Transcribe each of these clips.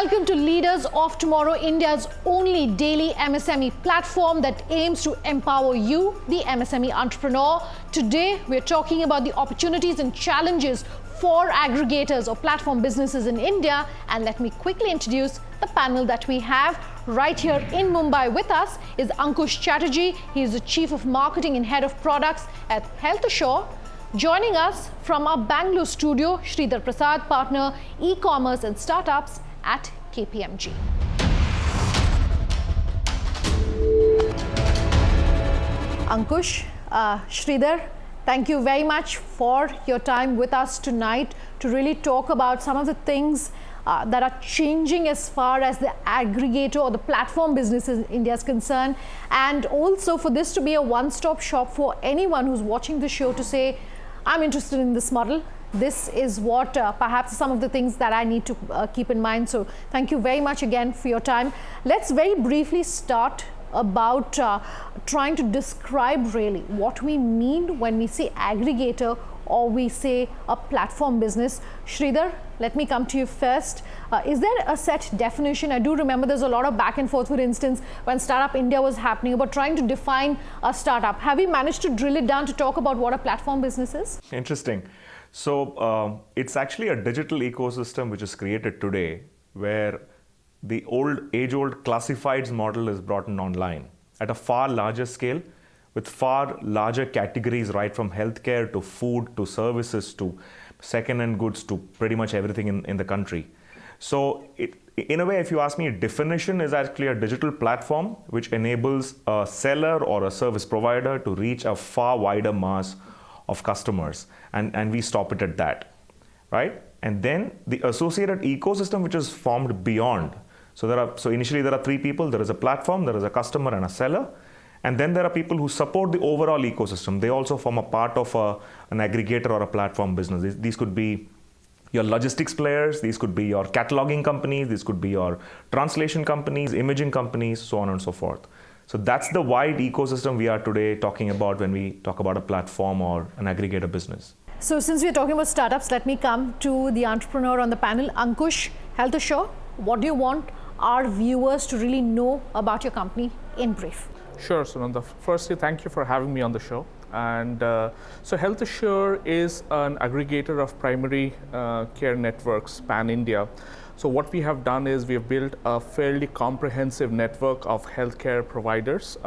welcome to Leaders of Tomorrow, India's only daily MSME platform that aims to empower you, the MSME entrepreneur. Today, we're talking about the opportunities and challenges for aggregators or platform businesses in India. And let me quickly introduce the panel that we have. Right here in Mumbai with us is Ankush Chatterjee. He is the Chief of Marketing and Head of Products at HealthySure. Joining us from our Bangalore studio, Sridhar Prasad, Partner, E-commerce and Startups at KPMG. Ankush, Sridhar, thank you very much for your time with us tonight to really talk about some of the things that are changing as far as the aggregator or the platform business in India is concerned, and also for this to be a one-stop shop for anyone who's watching the show to say, I'm interested in this model. This is what perhaps some of the things that I need to keep in mind. So thank you very much again for your time. Let's very briefly start about trying to describe really what we mean when we say aggregator or we say a platform business. Sridhar, let me come to you first. Is there a set definition? I do remember there's a lot of back and forth, for instance, when Startup India was happening about trying to define a startup. Have we managed to drill it down to talk about what a platform business is? Interesting. So it's actually a digital ecosystem which is created today where the age-old classifieds model is brought in online at a far larger scale with far larger categories, right from healthcare to food to services to second-hand goods to pretty much everything in the country. So in a way, if you ask me, a definition is actually a digital platform which enables a seller or a service provider to reach a far wider mass of customers, and we stop it at that, right? And then the associated ecosystem which is formed beyond. So initially there are three people. There is a platform, there is a customer and a seller. And then there are people who support the overall ecosystem. They also form a part of an aggregator or a platform business. These could be your logistics players, these could be your cataloging companies, these could be your translation companies, imaging companies, so on and so forth. So that's the wide ecosystem we are today talking about when we talk about a platform or an aggregator business. So since we're talking about startups, let me come to the entrepreneur on the panel. Ankush, HealthySure, what do you want our viewers to really know about your company in brief? Sure, Sunanda. Firstly, thank you for having me on the show. And so HealthySure is an aggregator of primary care networks pan-India. So what we have done is we have built a fairly comprehensive network of healthcare providers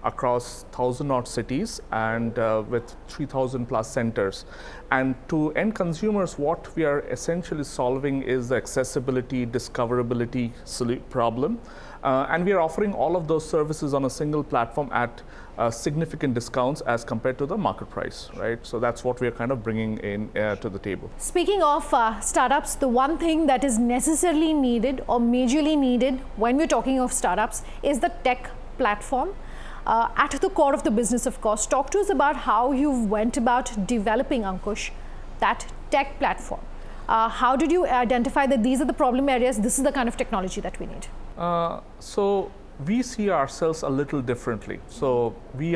across 1,000-odd cities and with 3,000 plus centers. And to end consumers, what we are essentially solving is the accessibility, discoverability problem. And we are offering all of those services on a single platform at significant discounts as compared to the market price, right? So that's what we are kind of bringing in to the table. Speaking of startups, the one thing that is necessarily needed or majorly needed when we're talking of startups is the tech platform. At the core of the business, of course. Talk to us about how you went about developing, Ankush, that tech platform. How did you identify that these are the problem areas, this is the kind of technology that we need? So we see ourselves a little differently. So we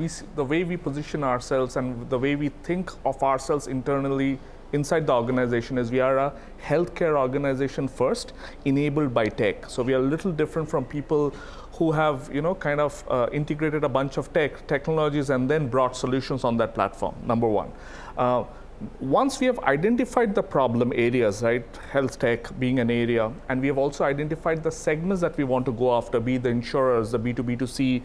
see the way we position ourselves and the way we think of ourselves internally inside the organization is we are a healthcare organization first, enabled by tech. So we are a little different from people who have, kind of integrated a bunch of technologies and then brought solutions on that platform, number one. Once we have identified the problem areas, right, health tech being an area, and we have also identified the segments that we want to go after, be the insurers, the B2B2C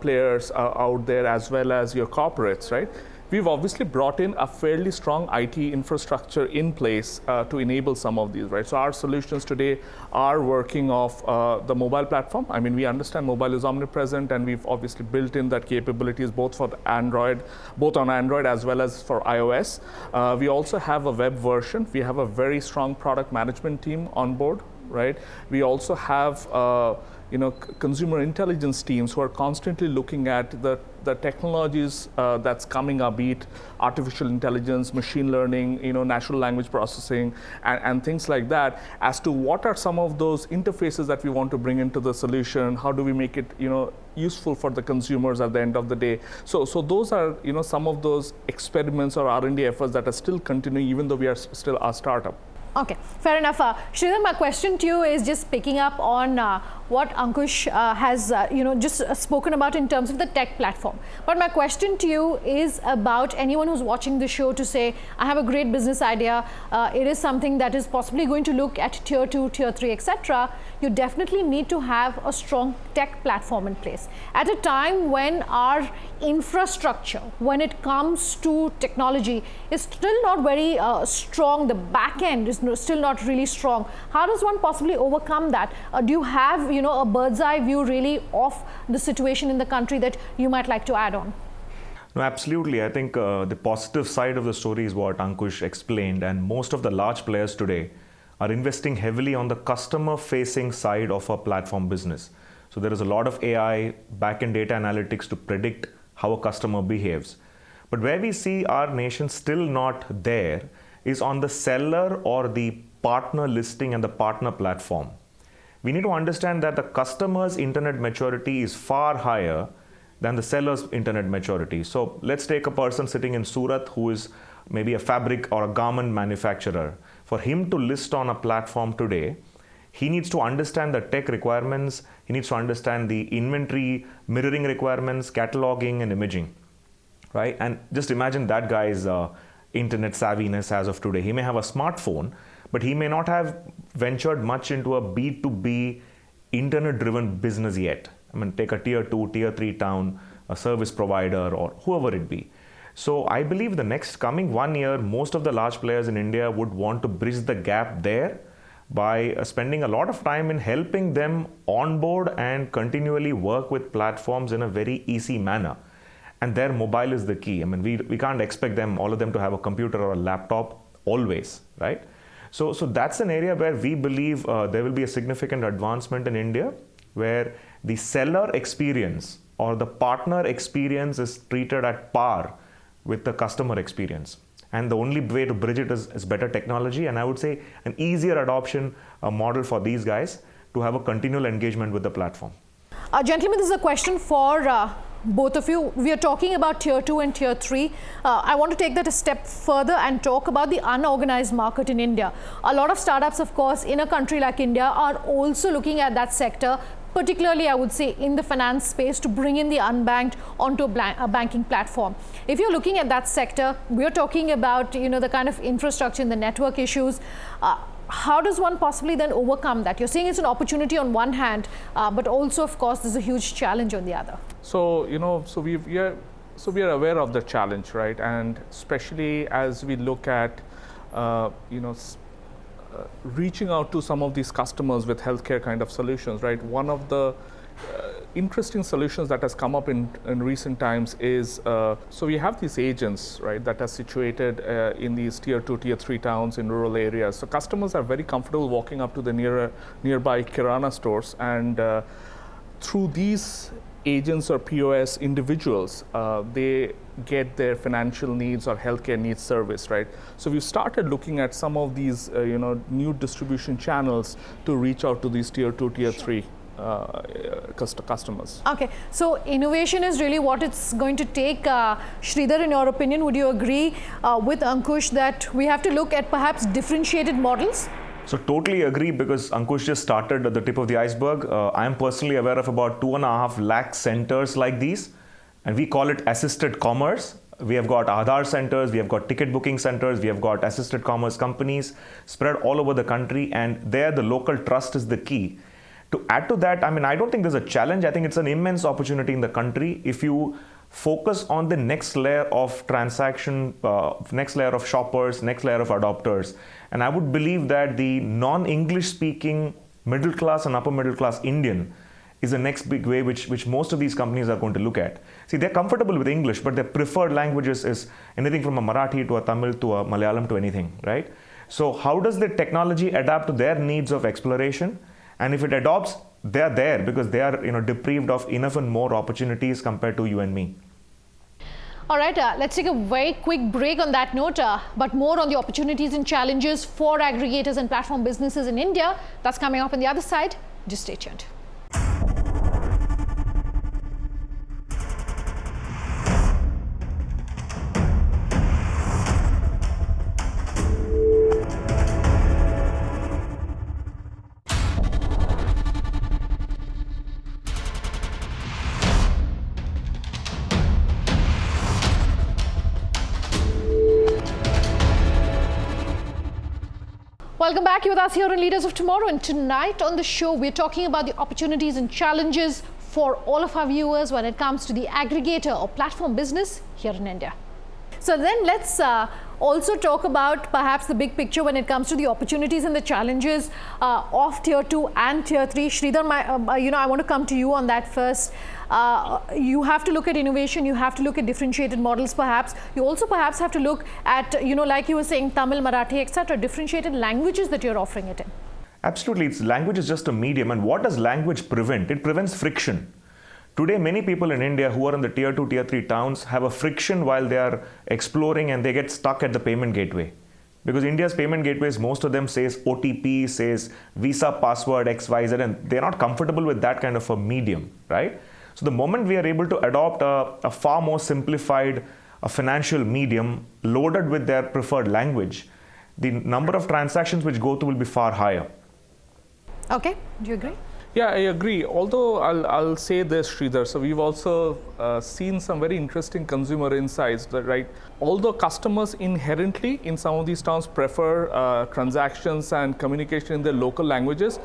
players out there, as well as your corporates, right? We've obviously brought in a fairly strong IT infrastructure in place to enable some of these, right? So our solutions today are working off the mobile platform. I mean, we understand mobile is omnipresent, and we've obviously built in that capabilities both for Android, both on Android as well as for iOS. We also have a web version. We have a very strong product management team on board, right? We also have consumer intelligence teams who are constantly looking at the technologies that's coming up, be it artificial intelligence, machine learning, natural language processing, and things like that, as to what are some of those interfaces that we want to bring into the solution, how do we make it, useful for the consumers at the end of the day. So those are, some of those experiments or R&D efforts that are still continuing, even though we are still a startup. Okay, fair enough. Sridhar, my question to you is just picking up on what Ankush has just spoken about in terms of the tech platform. But my question to you is about anyone who's watching the show to say, I have a great business idea. It is something that is possibly going to look at tier 2, tier 3, etc. You definitely need to have a strong tech platform in place. At a time when our infrastructure, when it comes to technology, is still not very strong, the back end is still not really strong. How does one possibly overcome that? Do you have a bird's eye view really of the situation in the country that you might like to add on? No, absolutely. I think the positive side of the story is what Ankush explained, and most of the large players today are investing heavily on the customer-facing side of a platform business. So there is a lot of AI, back-end data analytics to predict how a customer behaves. But where we see our nation still not there is on the seller or the partner listing and the partner platform. We need to understand that the customer's internet maturity is far higher than the seller's internet maturity. So let's take a person sitting in Surat who is maybe a fabric or a garment manufacturer. For him to list on a platform today, he needs to understand the tech requirements, he needs to understand the inventory, mirroring requirements, cataloging and imaging, right? And just imagine that guy's internet savviness as of today. He may have a smartphone, but he may not have ventured much into a B2B internet-driven business yet. I mean, take a tier 2, tier 3 town, a service provider or whoever it be. So I believe the next coming 1 year, most of the large players in India would want to bridge the gap there by spending a lot of time in helping them onboard and continually work with platforms in a very easy manner. And their mobile is the key. I mean, we can't expect all of them to have a computer or a laptop always, right? So that's an area where we believe there will be a significant advancement in India, where the seller experience or the partner experience is treated at par with the customer experience. And the only way to bridge it is better technology, and I would say an easier adoption model for these guys to have a continual engagement with the platform. Gentlemen, this is a question for both of you. We are talking about tier 2 and tier 3. I want to take that a step further and talk about the unorganized market in India. A lot of startups, of course, in a country like India are also looking at that sector, particularly I would say in the finance space, to bring in the unbanked onto a banking platform. If you're looking at that sector, we're talking about the kind of infrastructure and the network issues. How does one possibly then overcome that? You're saying it's an opportunity on one hand, but also, of course, there's a huge challenge on the other. So we are aware of the challenge, right? And especially as we look at reaching out to some of these customers with healthcare kind of solutions, right? One of the interesting solutions that has come up in recent times is, so we have these agents, right, that are situated in these tier 2, tier 3 towns in rural areas. So customers are very comfortable walking up to the nearby Kirana stores, and through these agents or POS individuals, they get their financial needs or healthcare needs service, right? So we started looking at some of these, new distribution channels to reach out to these tier 2, tier 3 customers. Okay, so innovation is really what it's going to take. Sridhar, in your opinion, would you agree with Ankush that we have to look at perhaps differentiated models? So totally agree, because Ankush just started at the tip of the iceberg. I am personally aware of about 2.5 lakh centers like these, and we call it assisted commerce. We have got Aadhaar centers, we have got ticket booking centers, we have got assisted commerce companies spread all over the country, and there the local trust is the key. To add to that, I mean, I don't think there's a challenge. I think it's an immense opportunity in the country if you focus on the next layer of transaction, next layer of shoppers, next layer of adopters. And I would believe that the non-English speaking middle class and upper middle class Indian is the next big way which most of these companies are going to look at. See, they're comfortable with English, but their preferred languages is anything from a Marathi to a Tamil to a Malayalam to anything, right? So how does the technology adapt to their needs of exploration? And if it adopts, they're there because they are deprived of enough and more opportunities compared to you and me. All right, let's take a very quick break on that note, but more on the opportunities and challenges for aggregators and platform businesses in India. That's coming up on the other side. Just stay tuned. Welcome back. You're with us here on Leaders of Tomorrow, and tonight on the show we're talking about the opportunities and challenges for all of our viewers when it comes to the aggregator or platform business here in India. So then let's also talk about perhaps the big picture when it comes to the opportunities and the challenges of Tier 2 and Tier 3. Sridhar, I want to come to you on that first. You have to look at innovation, you have to look at differentiated models perhaps. You also perhaps have to look at, like you were saying, Tamil, Marathi, etc., differentiated languages that you're offering it in. Absolutely. Language is just a medium. And what does language prevent? It prevents friction. Today, many people in India who are in the Tier 2, Tier 3 towns have a friction while they are exploring, and they get stuck at the payment gateway. Because India's payment gateways, most of them says OTP, says Visa password, XYZ, and they're not comfortable with that kind of a medium, right? So the moment we are able to adopt a far more simplified financial medium loaded with their preferred language, the number of transactions which go through will be far higher. Okay, do you agree? Yeah, I agree. Although I'll say this, Sridhar. So we've also seen some very interesting consumer insights, right? Although customers inherently in some of these towns prefer transactions and communication in their local languages,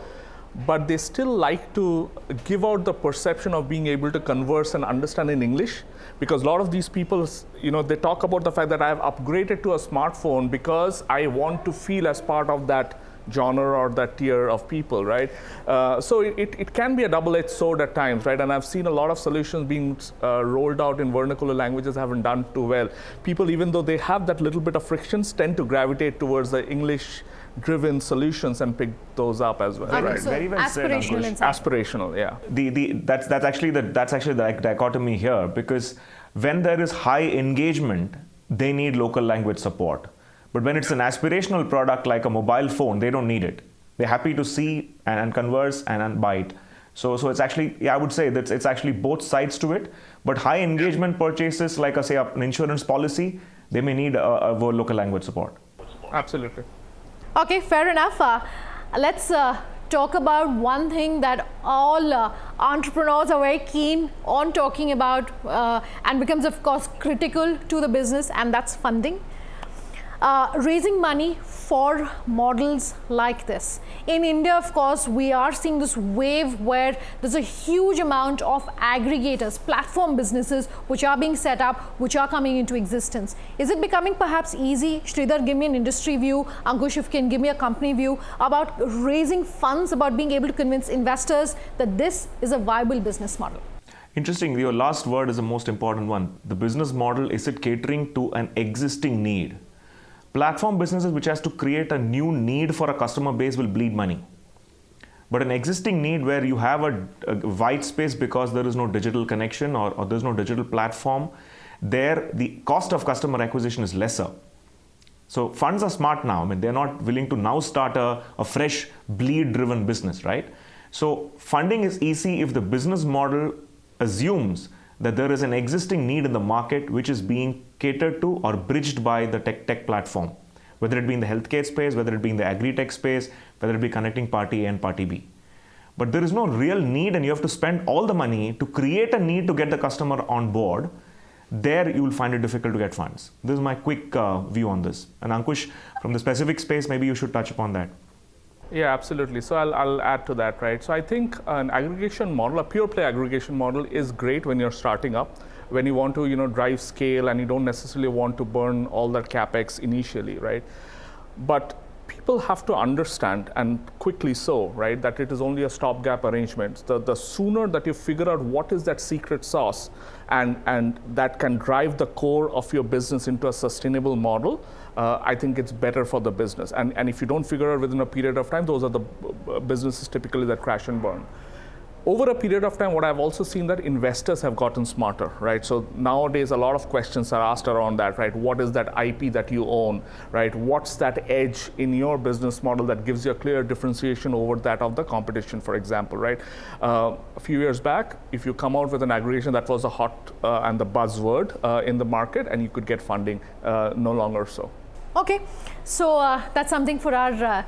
but they still like to give out the perception of being able to converse and understand in English, because a lot of these people, they talk about the fact that I've upgraded to a smartphone because I want to feel as part of that genre or that tier of people, right? So it can be a double-edged sword at times, right? And I've seen a lot of solutions being rolled out in vernacular languages haven't done too well. People, even though they have that little bit of frictions, tend to gravitate towards the English-driven solutions and pick those up as well. Okay, Right, so very well said, aspirational Ankush. insight. Aspirational, yeah. That's actually the dichotomy here, because when there is high engagement, they need local language support. But when it's an aspirational product like a mobile phone, they don't need it. They're happy to see and converse and buy it. So it's actually, I would say that it's actually both sides to it. But high engagement purchases, like say an insurance policy, they may need a local language support. Absolutely. Okay, fair enough. Let's talk about one thing that all entrepreneurs are very keen on talking about and becomes, of course, critical to the business, and that's funding. Raising money for models like this. In India, of course, we are seeing this wave where there's a huge amount of aggregators, platform businesses, which are being set up, which are coming into existence. Is it becoming perhaps easy? Sridhar, give me an industry view. Ankush, if you can give me a company view about raising funds, about being able to convince investors that this is a viable business model. Interesting, your last word is the most important one. The business model, is it catering to an existing need? Platform businesses which has to create a new need for a customer base will bleed money. But an existing need where you have a white space because there is no digital connection or there's no digital platform, there the cost of customer acquisition is lesser. So funds are smart now. I mean, they're not willing to now start a fresh bleed-driven business, right? So funding is easy if the business model assumes that there is an existing need in the market which is being catered to or bridged by the tech platform, whether it be in the healthcare space, whether it be in the agri-tech space, whether it be connecting party A and party B. But there is no real need, and you have to spend all the money to create a need to get the customer on board. There you will find it difficult to get funds. This is my quick view on this. And Ankush, from the specific space, maybe you should touch upon that. Yeah, absolutely. So I'll add to that, right? So I think an aggregation model, a pure play aggregation model, is great when you're starting up, when you want to drive scale and you don't necessarily want to burn all that capex initially, right? But people have to understand, and quickly so, right, that it is only a stopgap arrangement. The sooner that you figure out what is that secret sauce and that can drive the core of your business into a sustainable model, I think it's better for the business. And if you don't figure out within a period of time, those are the businesses typically that crash and burn. Over a period of time, what I've also seen that investors have gotten smarter, right? So nowadays, a lot of questions are asked around that, right? What is that IP that you own, right? What's that edge in your business model that gives you a clear differentiation over that of the competition, for example, right? A few years back, if you come out with an aggregation, that was a hot and the buzzword in the market, and you could get funding, no longer so. Okay, so that's something for our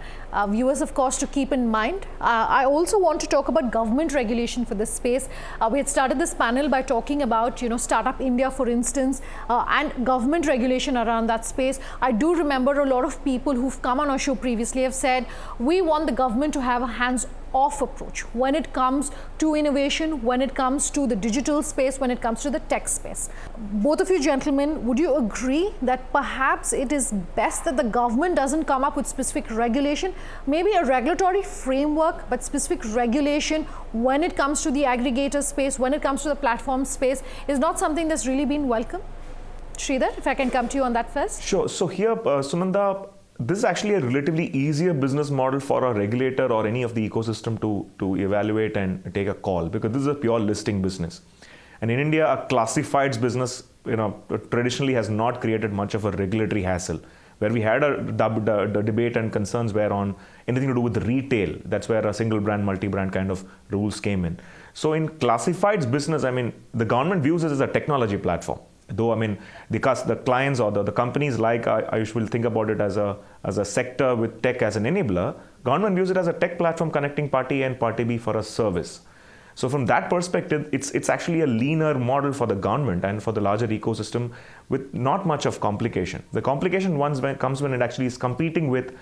viewers, of course, to keep in mind. I also want to talk about government regulation for this space. We had started this panel by talking about, Startup India, for instance, and government regulation around that space. I do remember a lot of people who've come on our show previously have said, we want the government to have a hands-off approach when it comes to innovation, when it comes to the digital space, when it comes to the tech space. Both of you gentlemen, would you agree that perhaps it is best that the government doesn't come up with specific regulation, maybe a regulatory framework, but specific regulation when it comes to the aggregator space, when it comes to the platform space, is not something that's really been welcome? Sridhar, if I can come to you on that first. Sure. So here, Sunanda, this is actually a relatively easier business model for a regulator or any of the ecosystem to evaluate and take a call, because this is a pure listing business. And in India, a classifieds business, traditionally has not created much of a regulatory hassle. Where we had the debate and concerns were on anything to do with retail. That's where a single brand, multi-brand kind of rules came in. So in classifieds business, the government views it as a technology platform. Though, the clients or the companies like I usually think about it as a sector with tech as an enabler. Government views it as a tech platform connecting party A and party B for a service. So from that perspective, it's actually a leaner model for the government and for the larger ecosystem with not much of complication. The complication comes when it actually is competing with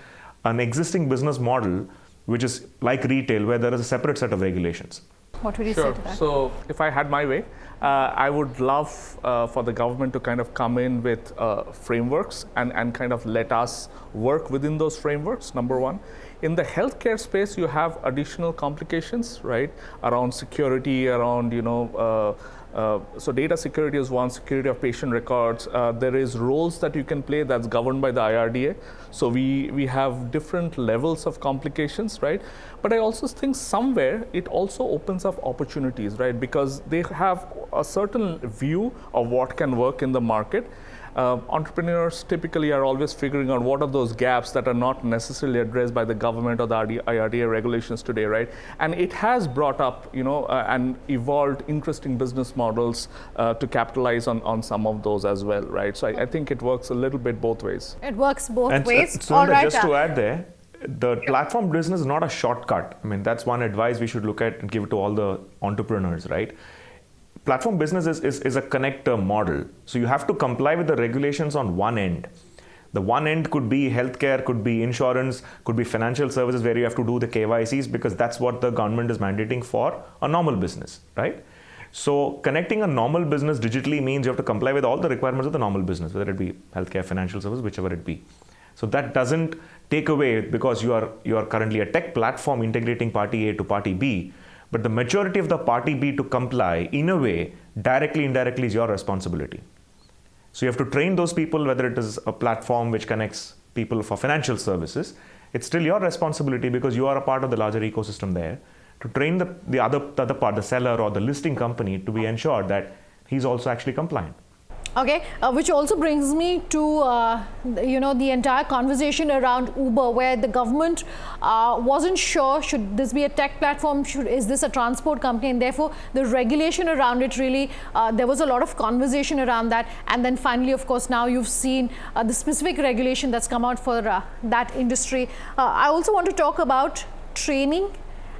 an existing business model, which is like retail, where there is a separate set of regulations. What would you say to that? So if I had my way, I would love for the government to kind of come in with frameworks and kind of let us work within those frameworks, number one. In the healthcare space, you have additional complications, right? Around security, around, so data security is one, security of patient records. There is roles that you can play that's governed by the IRDA. So we have different levels of complications, right? But I also think somewhere it also opens up opportunities, right? Because they have a certain view of what can work in the market. Entrepreneurs typically are always figuring out what are those gaps that are not necessarily addressed by the government or the IRDA regulations today, right? And it has brought up, and evolved interesting business models to capitalize on some of those as well, right? So I think it works a little bit both ways. It works both ways. All right. Just to add there, the platform business is not a shortcut. That's one advice we should look at and give to all the entrepreneurs, right? Platform business is a connector model. So you have to comply with the regulations on one end. The one end could be healthcare, could be insurance, could be financial services where you have to do the KYCs because that's what the government is mandating for a normal business, right? So connecting a normal business digitally means you have to comply with all the requirements of the normal business, whether it be healthcare, financial services, whichever it be. So that doesn't take away because you are currently a tech platform integrating party A to party B. But the majority of the party B to comply, in a way, directly, indirectly is your responsibility. So you have to train those people, whether it is a platform which connects people for financial services, it's still your responsibility because you are a part of the larger ecosystem there to train the other part, the seller or the listing company to be ensured that he's also actually compliant. Okay, which also brings me to the entire conversation around Uber, where the government wasn't sure, should this be a tech platform, is this a transport company, and therefore the regulation around it really, there was a lot of conversation around that. And then finally, of course, now you've seen the specific regulation that's come out for that industry. I also want to talk about training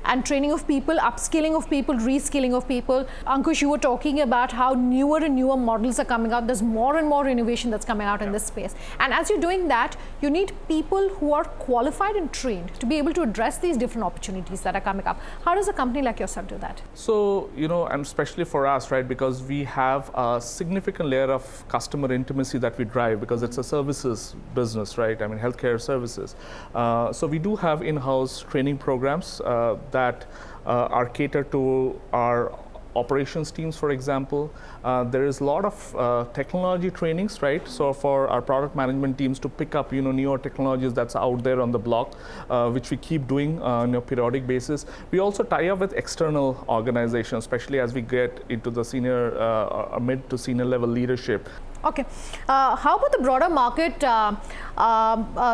of people, upskilling of people, reskilling of people. Ankush, you were talking about how newer and newer models are coming out. There's more and more innovation that's coming out in this space. And as you're doing that, you need people who are qualified and trained to be able to address these different opportunities that are coming up. How does a company like yourself do that? So, and especially for us, right, because we have a significant layer of customer intimacy that we drive because it's a services business, right? Healthcare services. So we do have in-house training programs that are catered to our operations teams, for example. There is a lot of technology trainings, right? So for our product management teams to pick up, newer technologies that's out there on the block, which we keep doing on a periodic basis. We also tie up with external organizations, especially as we get into the senior, mid to senior level leadership. Okay. How about the broader market?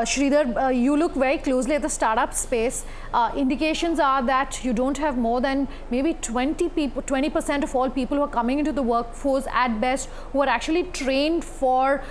Sridhar, you look very closely at the startup space. Indications are that you don't have more than maybe 20% of all people who are coming into the workforce at best who are actually trained for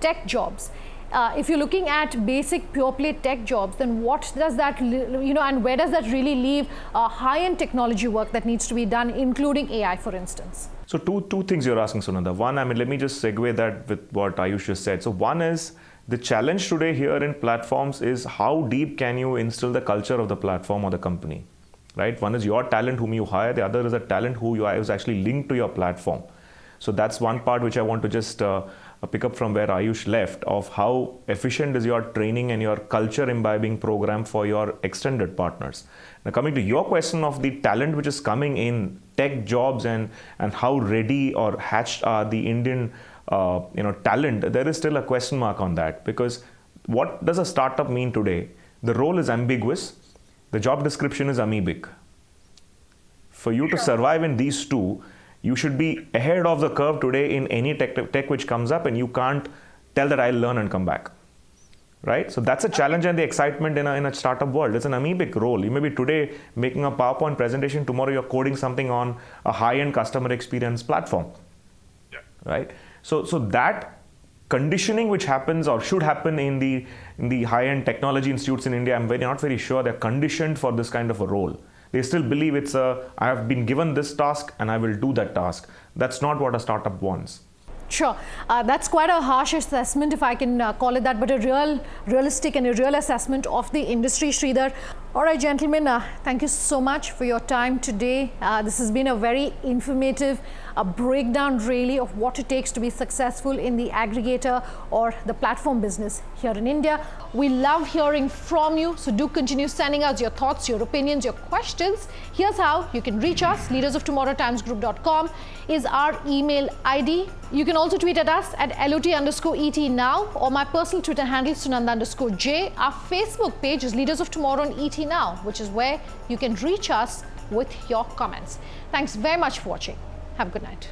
tech jobs. if you're looking at basic pure play tech jobs, then what does that, and where does that really leave high-end technology work that needs to be done, including AI, for instance? So two things you're asking, Sunanda. One, let me just segue that with what Ayush just said. So one is, the challenge today here in platforms is how deep can you instill the culture of the platform or the company, right? One is your talent whom you hire, the other is a talent who is actually linked to your platform. So that's one part which I want to just pick up from where Ayush left, of how efficient is your training and your culture imbibing program for your extended partners. Now coming to your question of the talent which is coming in tech jobs and how ready or hatched are the Indian talent, there is still a question mark on that, because what does a startup mean today? The role is ambiguous, the job description is amoebic. For you to survive in these two, you should be ahead of the curve today in any tech which comes up, and you can't tell that I'll learn and come back, right? So that's a challenge and the excitement in a startup world. It's an amoebic role. You may be today making a PowerPoint presentation, tomorrow you're coding something on a high-end customer experience platform, right? So that conditioning which happens or should happen in the high-end technology institutes in India, I'm not very sure they're conditioned for this kind of a role. They still believe I have been given this task and I will do that task. That's not what a startup wants. Sure. That's quite a harsh assessment, if I can call it that, but a realistic and a real assessment of the industry, Sridhar. All right, gentlemen, thank you so much for your time today. This has been a very informative breakdown, really, of what it takes to be successful in the aggregator or the platform business here in India. We love hearing from you, so do continue sending us your thoughts, your opinions, your questions. Here's how you can reach us. leadersoftomorrowtimesgroup.com is our email ID. You can also tweet at us at LOT_ET now, or my personal Twitter handle Sunanda_J. Our Facebook page is Leaders of Tomorrow on ET Now, which is where you can reach us with your comments. Thanks very much for watching. Have a good night.